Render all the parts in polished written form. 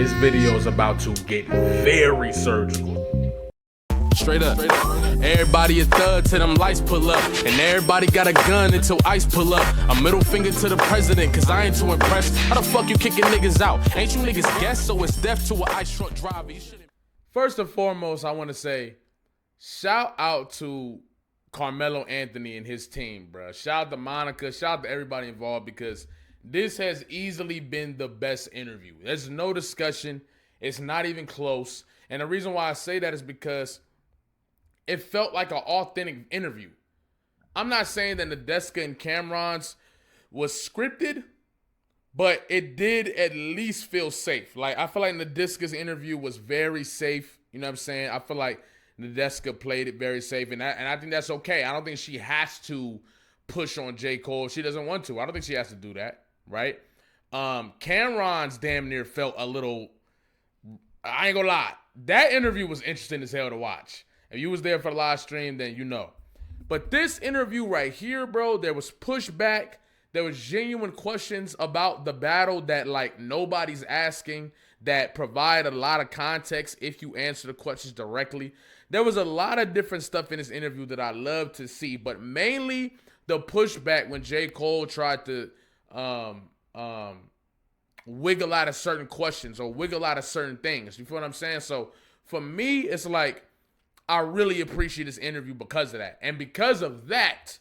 This video is about to get very surgical. Straight up. Everybody a thug till them lights pull up. And everybody got a gun until ICE pull up. A middle finger to the president, cause I ain't too impressed. How the fuck you kicking niggas out? Ain't you niggas guess? So it's death to an ICE truck driver. First and foremost, I want to say, shout out to Carmelo Anthony and his team, bro. Shout out to Monica. Shout out to everybody involved, because this has easily been the best interview. There's no discussion. It's not even close. And the reason why I say that is because it felt like an authentic interview. I'm not saying that Nadeska and Cameron's was scripted, but it did at least feel safe. Like, I feel like Nadeska's interview was very safe. You know what I'm saying? I feel like Nadeska played it very safe, and I think that's okay. I don't think she has to push on J.Cole. She doesn't want to. I don't think she has to do that, right? Cameron's damn near felt a little, I ain't gonna lie, that interview was interesting as hell to watch. If you was there for the live stream, then you know. But this interview right here, bro, there was pushback. There was genuine questions about the battle that, like, nobody's asking, that provide a lot of context if you answer the questions directly. There was a lot of different stuff in this interview that I love to see, but mainly the pushback when J. Cole tried to wiggle out of certain questions or wiggle out of certain things. You feel what I'm saying? So for me, it's like, I really appreciate this interview because of that. And because of that,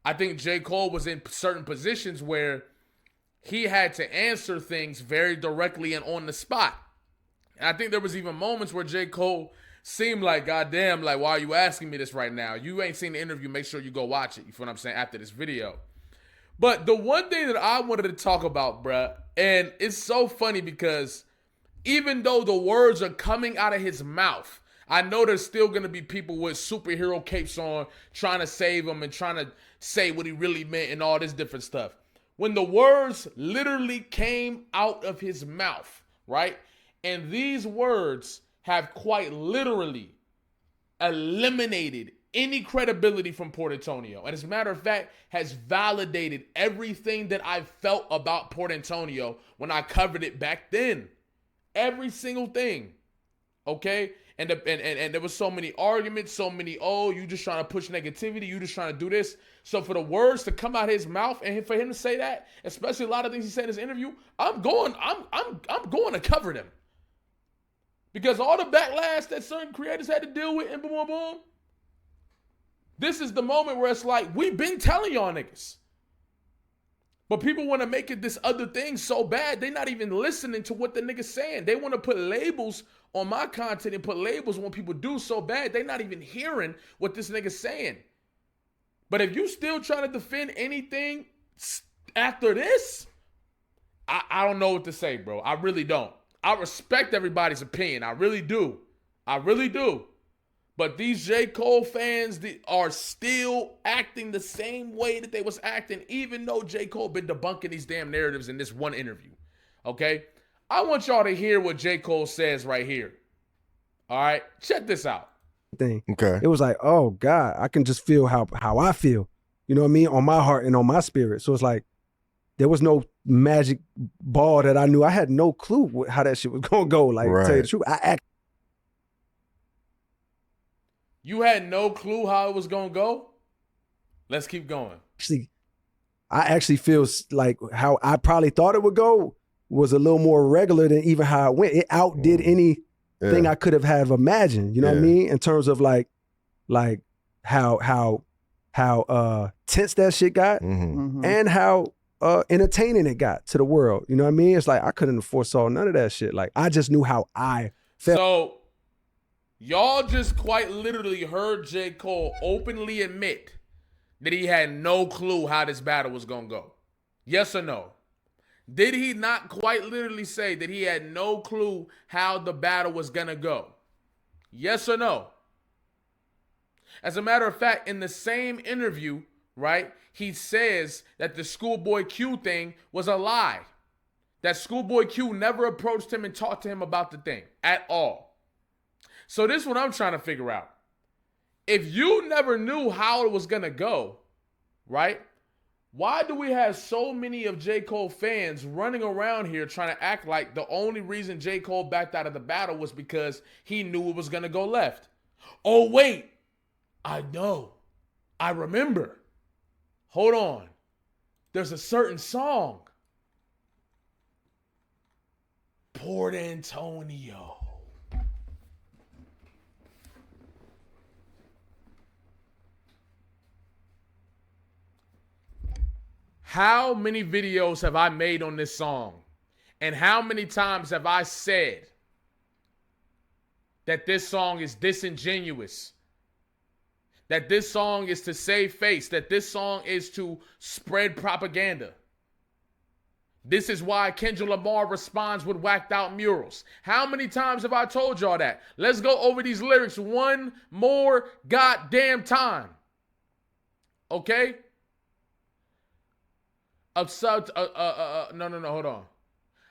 I think J. Cole was in certain positions where he had to answer things very directly and on the spot. And I think there was even moments where J. Cole seemed like, goddamn, like, why are you asking me this right now? You ain't seen the interview, make sure you go watch it. You feel what I'm saying? After this video. But the one thing that I wanted to talk about, bruh, and it's so funny because even though the words are coming out of his mouth, I know there's still going to be people with superhero capes on trying to save him and trying to say what he really meant and all this different stuff. When the words literally came out of his mouth, right? And these words have quite literally eliminated any credibility from Port Antonio. And as a matter of fact, has validated everything that I felt about Port Antonio when I covered it back then. Every single thing. Okay? And there was so many arguments, so many, oh, you just trying to push negativity, you just trying to do this. So for the words to come out of his mouth and for him to say that, especially a lot of things he said in his interview, I'm going to cover them. Because all the backlash that certain creators had to deal with and boom, boom, boom, this is the moment where it's like, we've been telling y'all niggas. But people want to make it this other thing so bad, they're not even listening to what the nigga's saying. They want to put labels on my content and put labels on what people do so bad, they're not even hearing what this nigga's saying. But if you still trying to defend anything after this, I don't know what to say, bro. I really don't. I respect everybody's opinion. I really do. I really do. But these J. Cole fans are still acting the same way that they was acting, even though J. Cole been debunking these damn narratives in this one interview. Okay? I want y'all to hear what J. Cole says right here. All right? Check this out. Thing. Okay. It was like, oh God, I can just feel how I feel. You know what I mean? On my heart and on my spirit. So it's like, there was no magic ball that I knew. I had no clue how that shit was gonna go. Like, to tell you the truth, You had no clue how it was gonna go? Let's keep going. I actually feel like how I probably thought it would go was a little more regular than even how it went. It outdid anything I could have imagined. You know what I mean? In terms of like how tense that shit got and how entertaining it got to the world. You know what I mean? It's like I couldn't have foresaw none of that shit. Like I just knew how I felt. So y'all just quite literally heard J. Cole openly admit that he had no clue how this battle was gonna go. Yes or no? Did he not quite literally say that he had no clue how the battle was gonna go? Yes or no? As a matter of fact, in the same interview, right, he says that the Schoolboy Q thing was a lie. That Schoolboy Q never approached him and talked to him about the thing at all. So this is what I'm trying to figure out. If you never knew how it was gonna go, right? Why do we have so many of J. Cole fans running around here trying to act like the only reason J. Cole backed out of the battle was because he knew it was going to go left? Oh, wait. I know. I remember. Hold on. There's a certain song. Port Antonio. How many videos have I made on this song? And how many times have I said that this song is disingenuous? That this song is to save face? That this song is to spread propaganda? This is why Kendrick Lamar responds with whacked out murals. How many times have I told y'all that? Let's go over these lyrics one more goddamn time. Okay? No, hold on.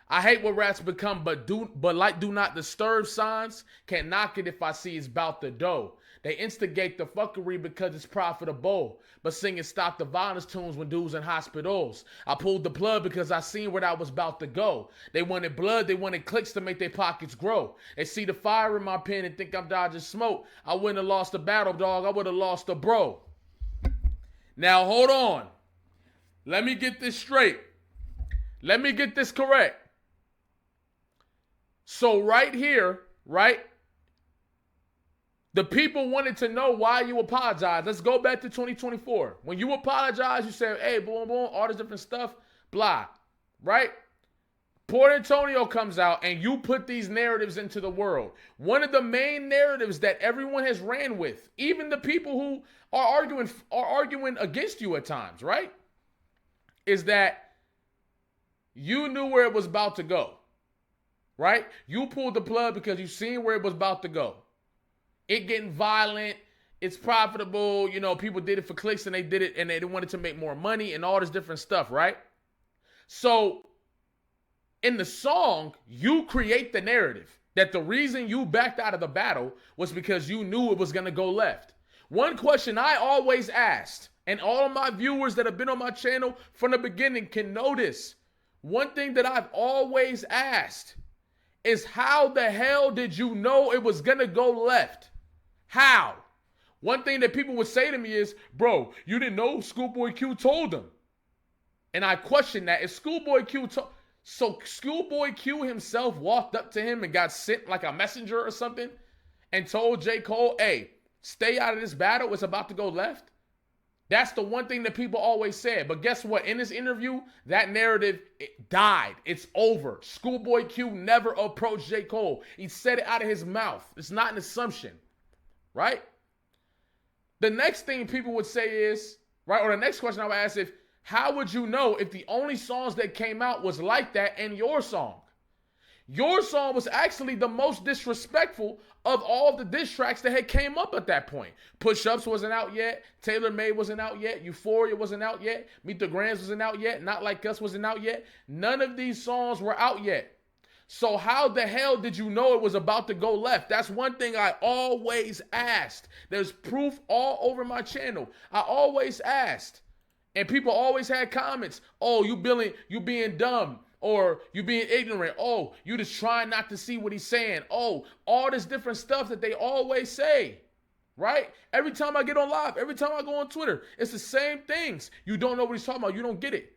I hate what rats become, but like do not disturb signs. Can't knock it if I see it's about the dough. They instigate the fuckery because it's profitable, but singing stop the violence tunes when dudes in hospitals. I pulled the plug because I seen where I was about to go. They wanted blood, they wanted clicks to make their pockets grow. They see the fire in my pen and think I'm dodging smoke. I wouldn't have lost a battle, dog. I would have lost a bro. Now hold on. Let me get this straight. Let me get this correct. So right here, right? The people wanted to know why you apologize. Let's go back to 2024. When you apologize, you say, hey, boom, boom, all this different stuff, blah, right? Port Antonio comes out and you put these narratives into the world. One of the main narratives that everyone has ran with, even the people who are arguing against you at times, right? Is that you knew where it was about to go, right? You pulled the plug because you seen where it was about to go. It getting violent, it's profitable, you know, people did it for clicks and they did it and they wanted to make more money and all this different stuff, right? So in the song, you create the narrative that the reason you backed out of the battle was because you knew it was going to go left. One question I always asked, and all of my viewers that have been on my channel from the beginning can notice, one thing that I've always asked is how the hell did you know it was going to go left? How? One thing that people would say to me is, bro, you didn't know Schoolboy Q told them. And I question that. If Schoolboy Q told... So Schoolboy Q himself walked up to him and got sent like a messenger or something and told J. Cole, hey, stay out of this battle. It's about to go left. That's the one thing that people always said. But guess what? In this interview, that narrative died. It's over. Schoolboy Q never approached J. Cole. He said it out of his mouth. It's not an assumption, right? The next thing people would say is, right, or the next question I would ask is, how would you know if the only songs that came out was like that in your song? Your song was actually the most disrespectful of all the diss tracks that had came up at that point. Push Ups wasn't out yet. Tailor Made wasn't out yet. Euphoria wasn't out yet. Meet the Grands wasn't out yet. Not Like Us wasn't out yet. None of these songs were out yet. So how the hell did you know it was about to go left? That's one thing I always asked. There's proof all over my channel. I always asked. And people always had comments. Oh, you being dumb. Or you being ignorant. Oh, you just trying not to see what he's saying. Oh, all this different stuff that they always say. Right? Every time I get on live, every time I go on Twitter, it's the same things. You don't know what he's talking about. You don't get it.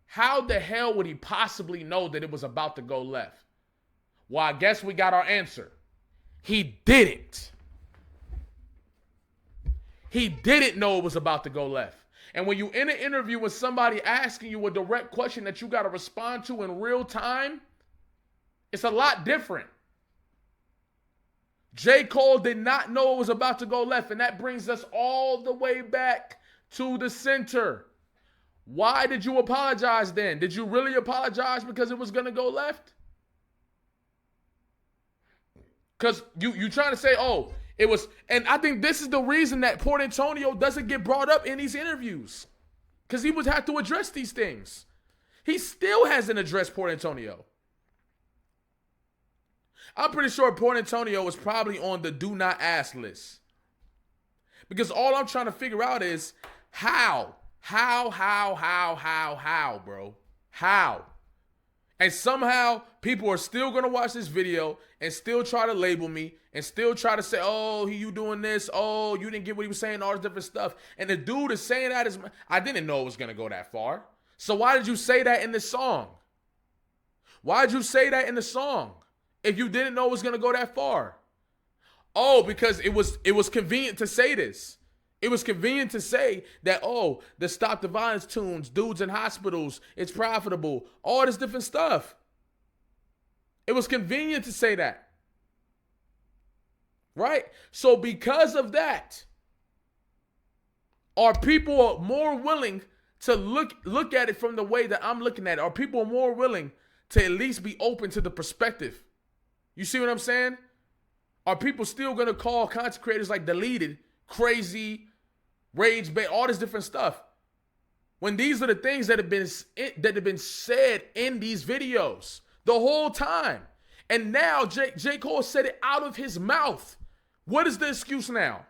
How the hell would he possibly know that it was about to go left? Well, I guess we got our answer. He didn't. He didn't know it was about to go left. And when you in an interview with somebody asking you a direct question that you got to respond to in real time, it's a lot different. J. Cole did not know it was about to go left, and that brings us all the way back to the center. Why did you apologize then? Did you really apologize because it was going to go left? Because you trying to say, oh, it was, and I think this is the reason that Port Antonio doesn't get brought up in these interviews. Because he would have to address these things. He still hasn't addressed Port Antonio. I'm pretty sure Port Antonio is probably on the do not ask list. Because all I'm trying to figure out is how How, bro? How? And somehow people are still gonna watch this video and still try to label me and still try to say, oh, you doing this, oh, you didn't get what he was saying, all this different stuff. And the dude is saying that is, I didn't know it was gonna go that far. So why did you say that in the song? Why did you say that in the song if you didn't know it was gonna go that far? Oh, because it was convenient to say this. It was convenient to say that, oh, the Stop the Violence tunes, dudes in hospitals, it's profitable, all this different stuff. It was convenient to say that. Right? So because of that, are people more willing to look at it from the way that I'm looking at it? Are people more willing to at least be open to the perspective? You see what I'm saying? Are people still going to call content creators like deleted, crazy, rage bait, all this different stuff, when these are the things that have been said in these videos the whole time? And now J. Cole said it out of his mouth. What is the excuse now?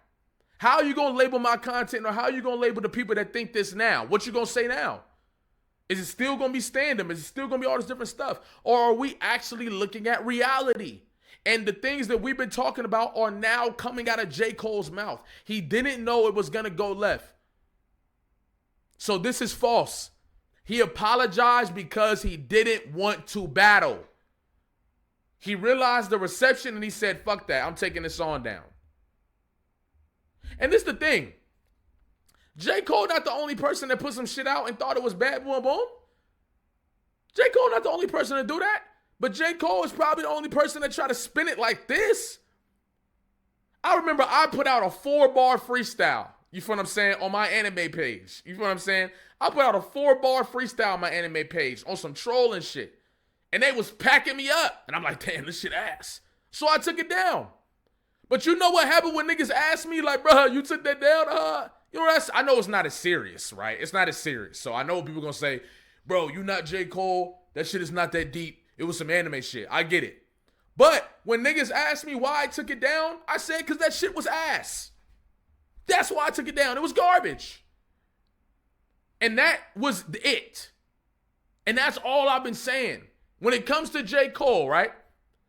How are you going to label my content, or how are you going to label the people that think this now? What you going to say now? Is it still going to be stand-up? Is it still going to be all this different stuff? Or are we actually looking at reality? And the things that we've been talking about are now coming out of J. Cole's mouth. He didn't know it was going to go left. So this is false. He apologized because he didn't want to battle. He realized the reception and he said, fuck that, I'm taking this song down. And this is the thing. J. Cole not the only person that put some shit out and thought it was bad, boom, boom. J. Cole not the only person to do that. But J. Cole is probably the only person that tried to spin it like this. I remember I put out a 4-bar freestyle, you feel what I'm saying, on my anime page. You feel what I'm saying? I put out a 4-bar freestyle on my anime page on some trolling shit. And they was packing me up. And I'm like, damn, this shit ass. So I took it down. But you know what happened when niggas asked me, like, bro, you took that down? You know, I know it's not as serious, right? It's not as serious. So I know people gonna say, bro, you not J. Cole. That shit is not that deep. It was some anime shit. I get it. But when niggas asked me why I took it down, I said because that shit was ass. That's why I took it down. It was garbage. And that was it. And that's all I've been saying. When it comes to J. Cole, right?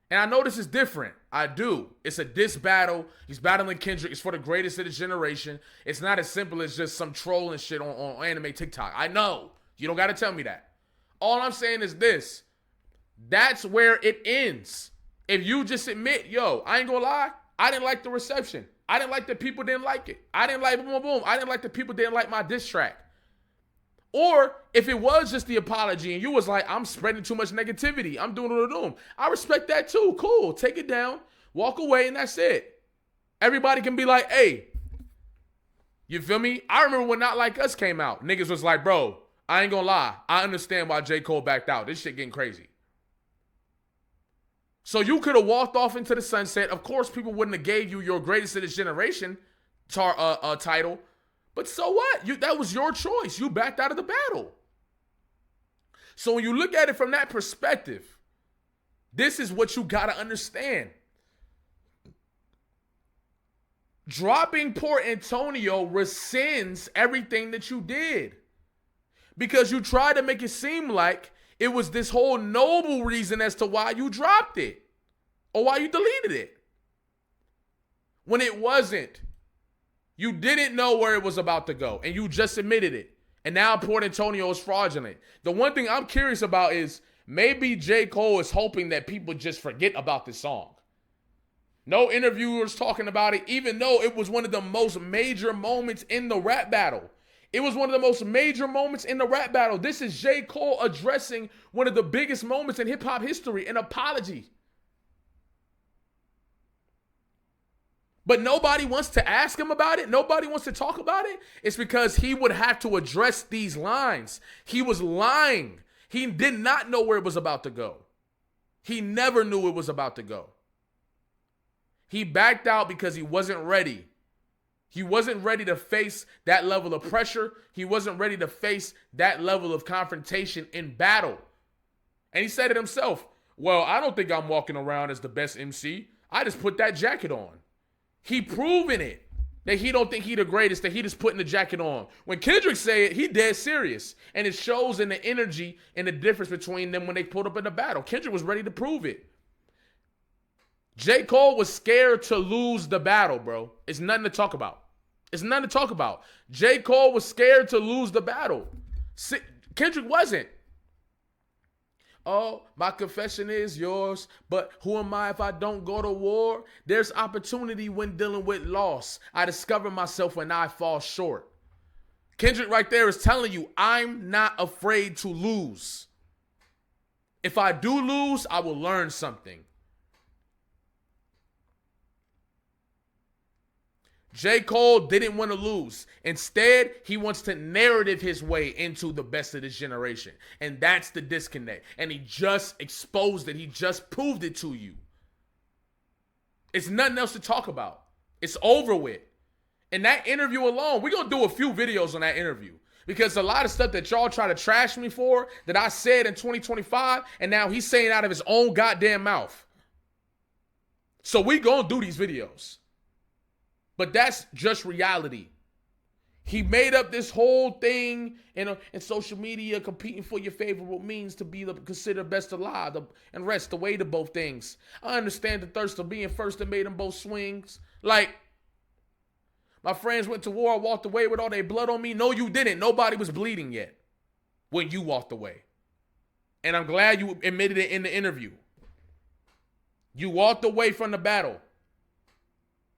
And I know this is different. I do. It's a diss battle. He's battling Kendrick. It's for the greatest of the generation. It's not as simple as just some trolling shit on anime TikTok. I know. You don't got to tell me that. All I'm saying is this. That's where it ends. If you just admit, yo, I ain't gonna lie, I didn't like the reception. I didn't like that people didn't like it. I didn't like boom, boom, boom. I didn't like that people didn't like my diss track. Or if it was just the apology and you was like, I'm spreading too much negativity, I'm doing. I respect that too. Cool. Take it down, walk away, and that's it. Everybody can be like, hey, you feel me? I remember when Not Like Us came out. Niggas was like, bro, I ain't gonna lie. I understand why J. Cole backed out. This shit getting crazy. So you could have walked off into the sunset. Of course, people wouldn't have gave you your greatest of this generation title. But so what? That was your choice. You backed out of the battle. So when you look at it from that perspective, this is what you got to understand. Dropping Port Antonio rescinds everything that you did. Because you tried to make it seem like it was this whole noble reason as to why you dropped it or why you deleted it. When it wasn't. You didn't know where it was about to go, and you just admitted it. And now Port Antonio is fraudulent. The one thing I'm curious about is maybe J. Cole is hoping that people just forget about this song. No interviewers talking about it, even though it was one of the most major moments in the rap battle. It was one of the most major moments in the rap battle. This is J. Cole addressing one of the biggest moments in hip-hop history, an apology. But nobody wants to ask him about it. Nobody wants to talk about it. It's because he would have to address these lines. He was lying. He did not know where it was about to go. He never knew it was about to go. He backed out because he wasn't ready. He wasn't ready to face that level of pressure. He wasn't ready to face that level of confrontation in battle. And he said it himself. Well, I don't think I'm walking around as the best MC. I just put that jacket on. He proven it. That he don't think he the greatest, that he just putting the jacket on. When Kendrick say it, he dead serious. And it shows in the energy and the difference between them when they pulled up in the battle. Kendrick was ready to prove it. J.Cole was scared to lose the battle, bro. It's nothing to talk about. It's nothing to talk about. J.Cole was scared to lose the battle. Kendrick wasn't. Oh, my confession is yours, but who am I if I don't go to war? There's opportunity when dealing with loss. I discover myself when I fall short. Kendrick right there is telling you, I'm not afraid to lose. If I do lose, I will learn something. J. Cole didn't want to lose. Instead, he wants to narrative his way into the best of this generation. And that's the disconnect. And he just exposed it. He just proved it to you. It's nothing else to talk about. It's over with. And that interview alone, we're going to do a few videos on that interview. Because a lot of stuff that y'all try to trash me for, that I said in 2025, and now he's saying out of his own goddamn mouth. So we going to do these videos. But that's just reality. He made up this whole thing in social media, competing for your favorable means to be considered best alive and rest the weight of both things. I understand the thirst of being first that made them both swings. Like, my friends went to war, walked away with all their blood on me. No, you didn't. Nobody was bleeding yet when you walked away. And I'm glad you admitted it in the interview. You walked away from the battle.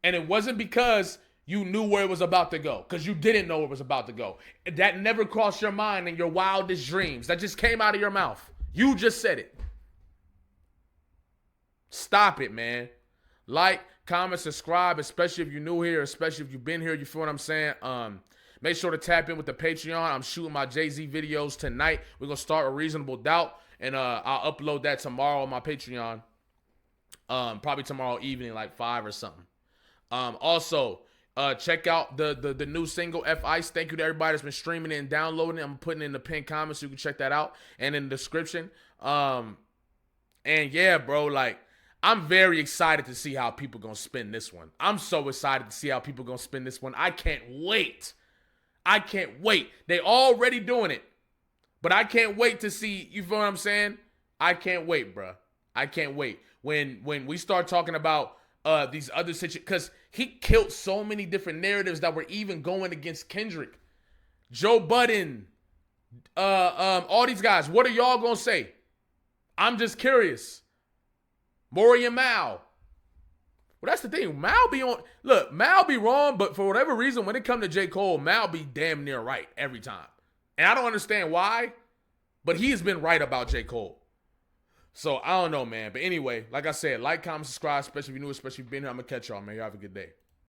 And it wasn't because you knew where it was about to go, because you didn't know where it was about to go. That never crossed your mind in your wildest dreams. That just came out of your mouth. You just said it. Stop it, man. Like, comment, subscribe, especially if you're new here, especially if you've been here, you feel what I'm saying? Make sure to tap in with the Patreon. I'm shooting my Jay-Z videos tonight. We're going to start a Reasonable Doubt, and I'll upload that tomorrow on my Patreon. Probably tomorrow evening, like 5 or something. Also, check out the new single F Ice. Thank you to everybody that's been streaming it and downloading it. I'm putting it in the pinned comments so you can check that out, and in the description. And yeah, bro, like, I'm very excited to see how people gonna spin this one. I'm so excited to see how people gonna spin this one. I can't wait. I can't wait. They already doing it, but I can't wait to see. You feel what I'm saying? I can't wait, bro. I can't wait when we start talking about these other situations, because he killed so many different narratives that were even going against Kendrick. Joe Budden, all these guys, what are y'all gonna say? I'm just curious. Maury and Mal. Well, that's the thing. Mal be wrong, but for whatever reason, when it comes to J. Cole, Mal be damn near right every time. And I don't understand why, but he has been right about J. Cole. So, I don't know, man. But anyway, like I said, like, comment, subscribe, especially if you're new, especially if you've been here. I'm going to catch y'all, man. Y'all have a good day.